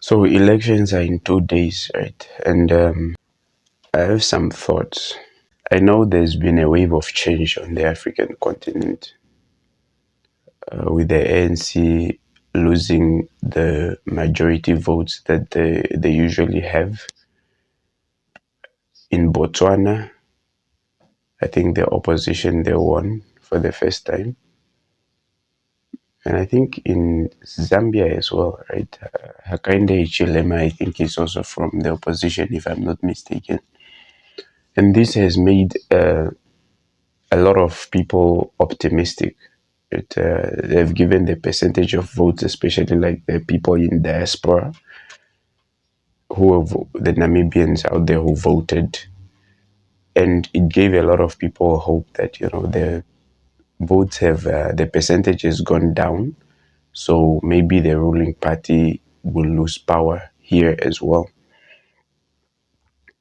So elections are in 2 days, right? And I have some thoughts. I know there's been a wave of change on the African continent with the ANC losing the majority votes that they usually have. In Botswana, I think the opposition they won for the first time. And I think in Zambia as well, right? Hakainde Hichilema, I think, is also from the opposition, if I'm not mistaken. And this has made a lot of people optimistic. They've given the percentage of votes, especially like the people in diaspora, the Namibians out there who voted, and it gave a lot of people hope that the votes have the percentage has gone down, so maybe the ruling party will lose power here as well.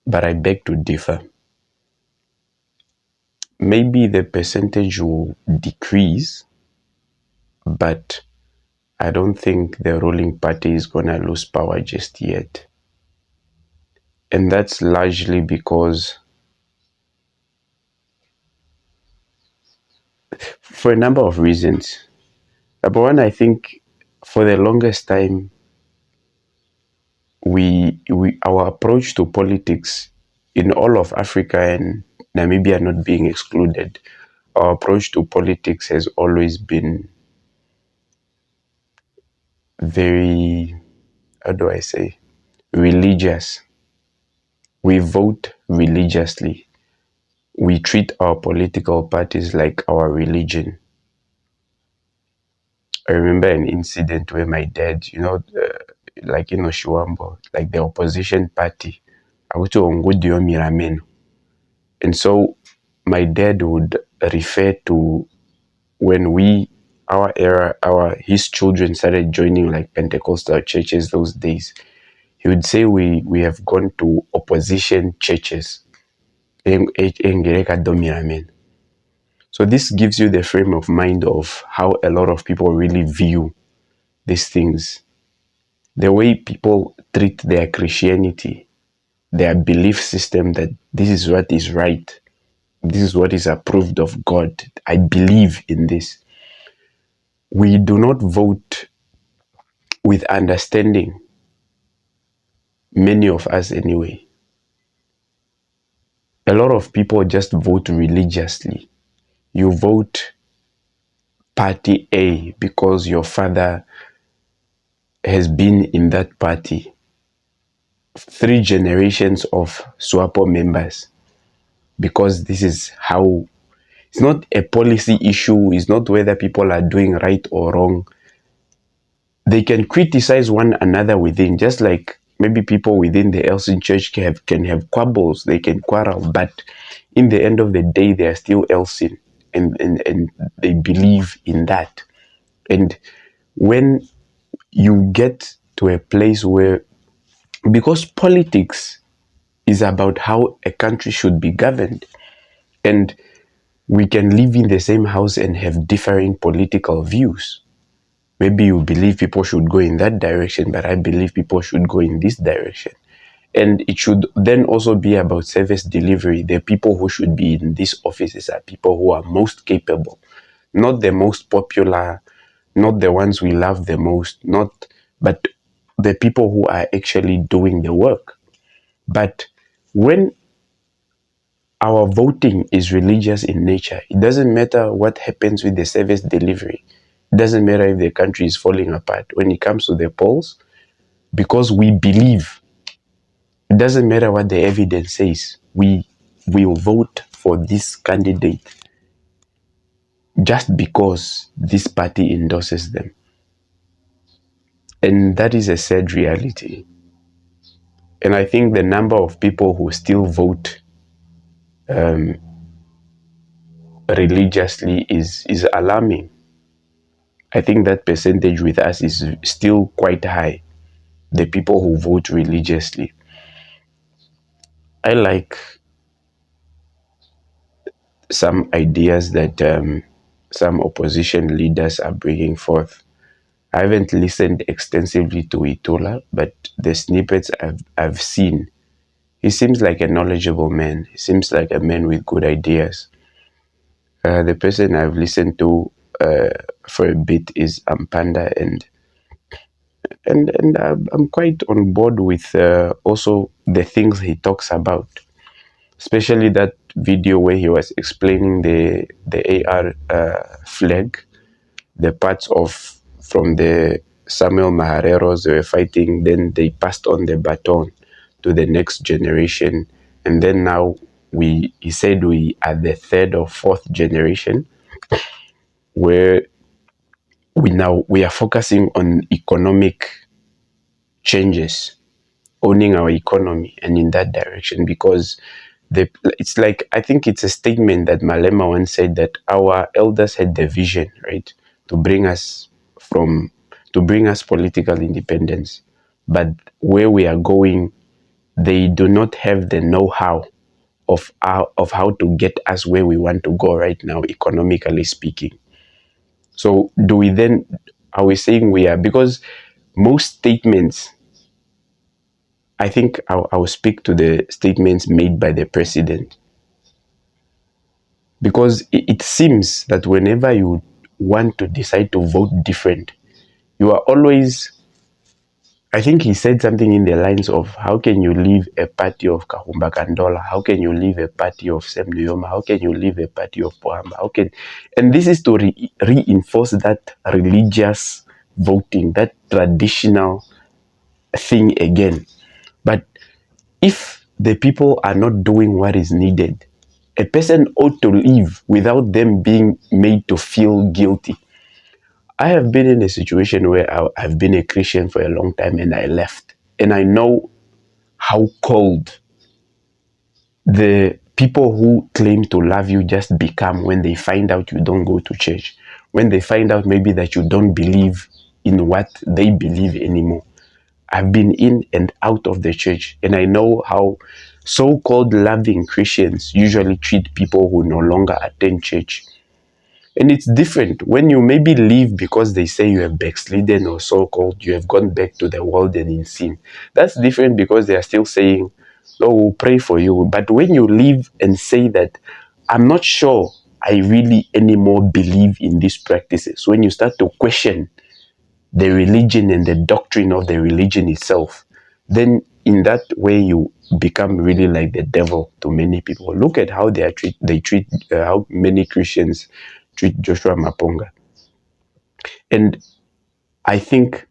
But I beg to differ. Maybe the percentage will decrease, but I don't think the ruling party is going to lose power just yet. And that's largely because, for a number of reasons. Number one, I think for the longest time, our approach to politics in all of Africa and Namibia not being excluded, our approach to politics has always been very, how do I say, religious. We vote religiously. We treat our political parties like our religion. I remember an incident where my dad, like in Oshiwambo, like the opposition party, and so my dad would refer to when his children started joining like Pentecostal churches those days. He would say we have gone to opposition churches. So this gives you the frame of mind of how a lot of people really view these things. The way people treat their Christianity, their belief system that this is what is right, this is what is approved of God. I believe in this. We do not vote with understanding, many of us anyway. A lot of people just vote religiously. You vote party A because your father has been in that party. 3 generations of SWAPO members, because this is how. It's not a policy issue. It's not whether people are doing right or wrong. They can criticize one another within, just like maybe people within the Elsin church can have quabbles. They can quarrel, but in the end of the day, they are still Elsin, and they believe in that. And when you get to a place where, because politics is about how a country should be governed, and we can live in the same house and have differing political views. Maybe you believe people should go in that direction, but I believe people should go in this direction. And it should then also be about service delivery. The people who should be in these offices are people who are most capable, not the most popular, not the ones we love the most, but the people who are actually doing the work. But when our voting is religious in nature, it doesn't matter what happens with the service delivery. It doesn't matter if the country is falling apart. When it comes to the polls, because we believe, it doesn't matter what the evidence says, we will vote for this candidate just because this party endorses them. And that is a sad reality. And I think the number of people who still vote religiously is alarming. I think that percentage with us is still quite high, the people who vote religiously. I like some ideas that some opposition leaders are bringing forth. I haven't listened extensively to Itula, but the snippets I've seen, he seems like a knowledgeable man. He seems like a man with good ideas. The person I've listened to for a bit is Ampanda, and I'm quite on board with also the things he talks about, especially that video where he was explaining the AR flag, the parts of from the Samuel Mahareros they were fighting, then they passed on the baton to the next generation, and then now he said we are the third or fourth generation where we are focusing on economic changes, owning our economy and in that direction, because it's like, I think it's a statement that Malema once said, that our elders had the vision, right, to bring us from to bring us political independence, but where we are going, they do not have the know-how of how to get us where we want to go right now, economically speaking. So do we then, are we saying we are, because most statements, I think I'll speak to the statements made by the president, because it seems that whenever you want to decide to vote different, you are always, I think he said something in the lines of, how can you leave a party of Kahumba Kandola? How can you leave a party of Sem Nuyoma? How can you leave a party of Pohamba? How can, and this is to reinforce that religious voting, that traditional thing again. But if the people are not doing what is needed, a person ought to leave without them being made to feel guilty. I have been in a situation where I've been a Christian for a long time and I left. And I know how cold the people who claim to love you just become when they find out you don't go to church, when they find out maybe that you don't believe in what they believe anymore. I've been in and out of the church, and I know how so-called loving Christians usually treat people who no longer attend church. And it's different when you maybe leave because they say you have backslidden, or so-called you have gone back to the world and in sin. That's different, because they are still saying, "Oh, we'll pray for you." But when you leave and say that, "I'm not sure I really anymore believe in these practices," when you start to question the religion and the doctrine of the religion itself, then in that way you become really like the devil to many people. Look at how they treat how many Christians treat Joshua Maponga. And I think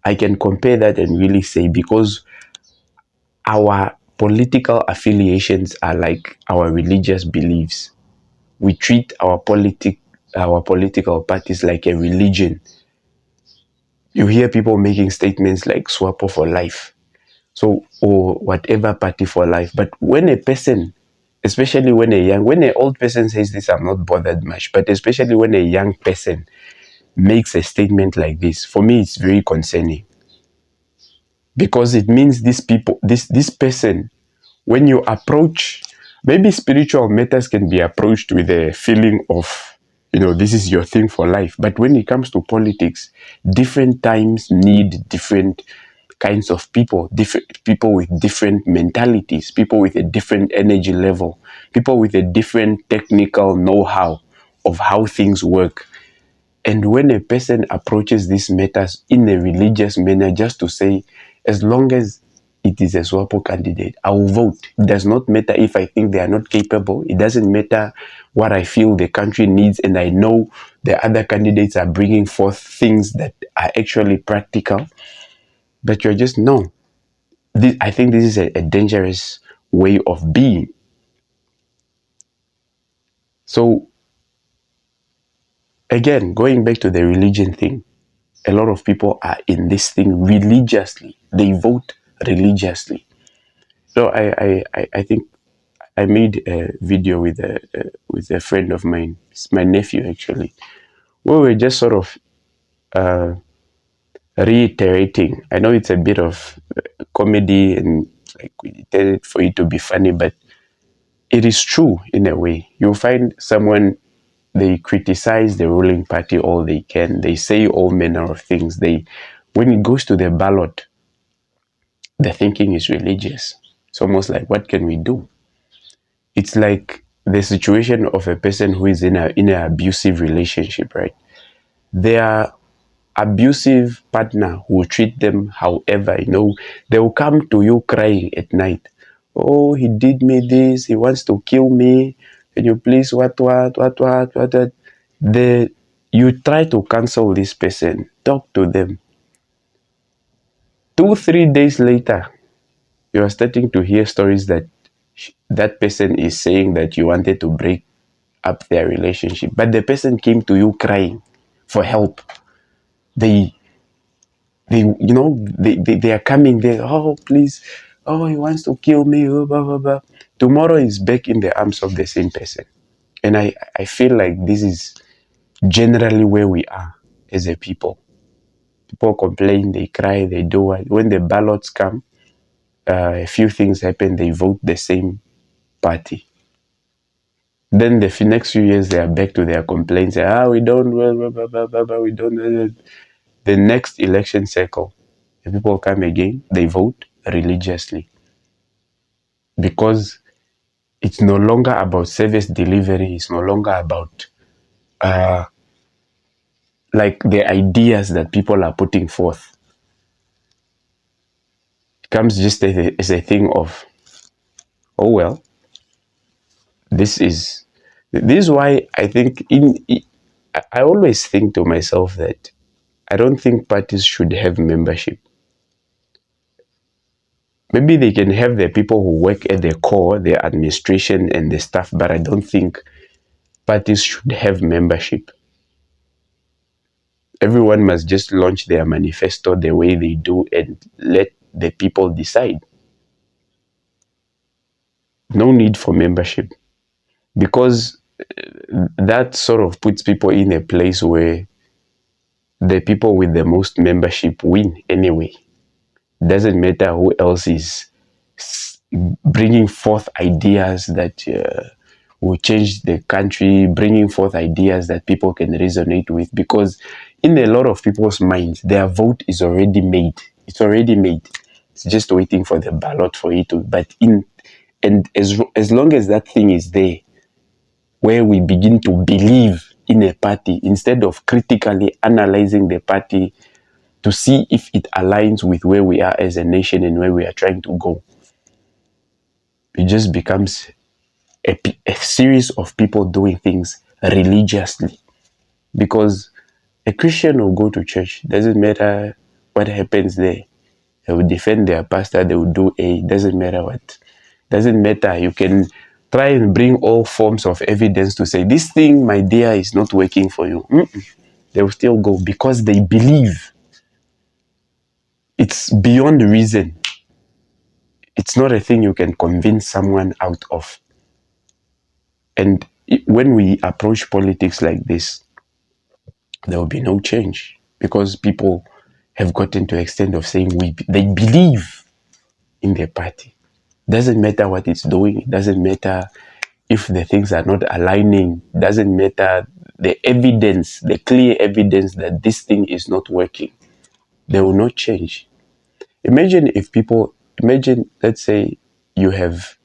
I can compare that and really say, because our political affiliations are like our religious beliefs. We treat our political parties like a religion. You hear people making statements like "Swapo for life," so, or whatever party for life. But when a person, especially when an old person says this, I'm not bothered much. But especially when a young person makes a statement like this, for me, it's very concerning, because it means this person, when you approach, maybe spiritual matters can be approached with a feeling of, this is your thing for life. But when it comes to politics, different times need different kinds of people, different people with different mentalities, people with a different energy level, people with a different technical know-how of how things work. And when a person approaches these matters in a religious manner, just to say, as long as it is a SWAPO candidate, I will vote. It does not matter if I think they are not capable. It doesn't matter what I feel the country needs, and I know the other candidates are bringing forth things that are actually practical. But you're just, no. I think this is a dangerous way of being. So, again, going back to the religion thing, a lot of people are in this thing religiously. They vote religiously. So I think I made a video with a friend of mine. It's my nephew, actually. We were just sort of reiterating. I know it's a bit of comedy, and like we intended for it to be funny, but it is true in a way. You'll find someone they criticize the ruling party all they can. They say all manner of things. When it goes to the ballot, the thinking is religious. It's almost like, what can we do? It's like the situation of a person who is in an abusive relationship, right? Their abusive partner will treat them however, they will come to you crying at night. Oh, he did me this, he wants to kill me. Can you please what? The You try to cancel this person, talk to them. 2 3 days later, you are starting to hear stories that that person is saying that you wanted to break up their relationship, but the person came to you crying for help. They they are coming there. Oh, please. Oh, he wants to kill me. Oh, blah, blah, blah. Tomorrow is back in the arms of the same person. And I feel like this is generally where we are as a people. People complain, they cry, they do it. When the ballots come, a few things happen, they vote the same party. Then the next few years, they are back to their complaints. We don't, blah, blah, blah, blah, blah, we don't. The next election cycle, the people come again, they vote religiously. Because it's no longer about service delivery, it's no longer about like the ideas that people are putting forth. It comes just as a thing of, oh well, this is why I think I always think to myself that I don't think parties should have membership. Maybe they can have the people who work at the core, the administration and the staff, but I don't think parties should have membership. Everyone must just launch their manifesto the way they do and let the people decide. No need for membership, because that sort of puts people in a place where the people with the most membership win anyway. Doesn't matter who else is bringing forth ideas that will change the country, bringing forth ideas that people can resonate with, because in a lot of people's minds, their vote is already made. It's already made. It's just waiting for the ballot for it to. And as long as that thing is there, where we begin to believe in a party instead of critically analyzing the party to see if it aligns with where we are as a nation and where we are trying to go, it just becomes a series of people doing things religiously. Because a Christian will go to church, doesn't matter what happens there. They will defend their pastor, they will do doesn't matter what. Doesn't matter. You can try and bring all forms of evidence to say, this thing, my dear, is not working for you. They will still go because they believe. It's beyond reason. It's not a thing you can convince someone out of. And when we approach politics like this, there will be no change, because people have gotten to the extent of saying they believe in their party. Doesn't matter what it's doing. It doesn't matter if the things are not aligning. It doesn't matter the evidence, the clear evidence that this thing is not working. They will not change. Imagine, let's say you have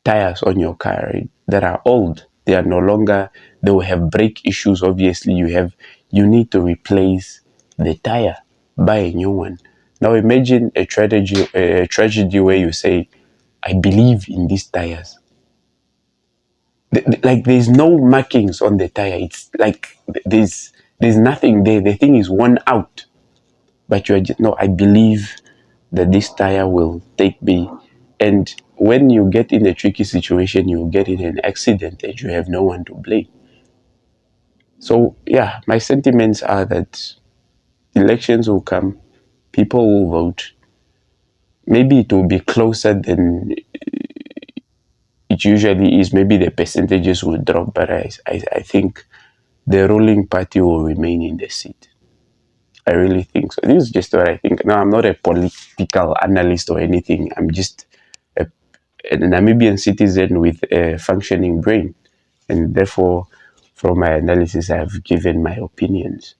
tires on your car, right, that are old. They are no longer, they will have brake issues. Obviously, you need to replace the tire, buy a new one. Now imagine a tragedy where you say, I believe in these tires. Like there's no markings on the tire. It's like there's nothing there. The thing is worn out. But you are just, no, I believe that this tire will take me. And when you get in a tricky situation, you get in an accident and you have no one to blame. So yeah, my sentiments are that elections will come, people will vote. Maybe it will be closer than it usually is. Maybe the percentages will drop, but I think the ruling party will remain in the seat. I really think so. This is just what I think. Now, I'm not a political analyst or anything. I'm just a Namibian citizen with a functioning brain. And therefore, from my analysis, I have given my opinions.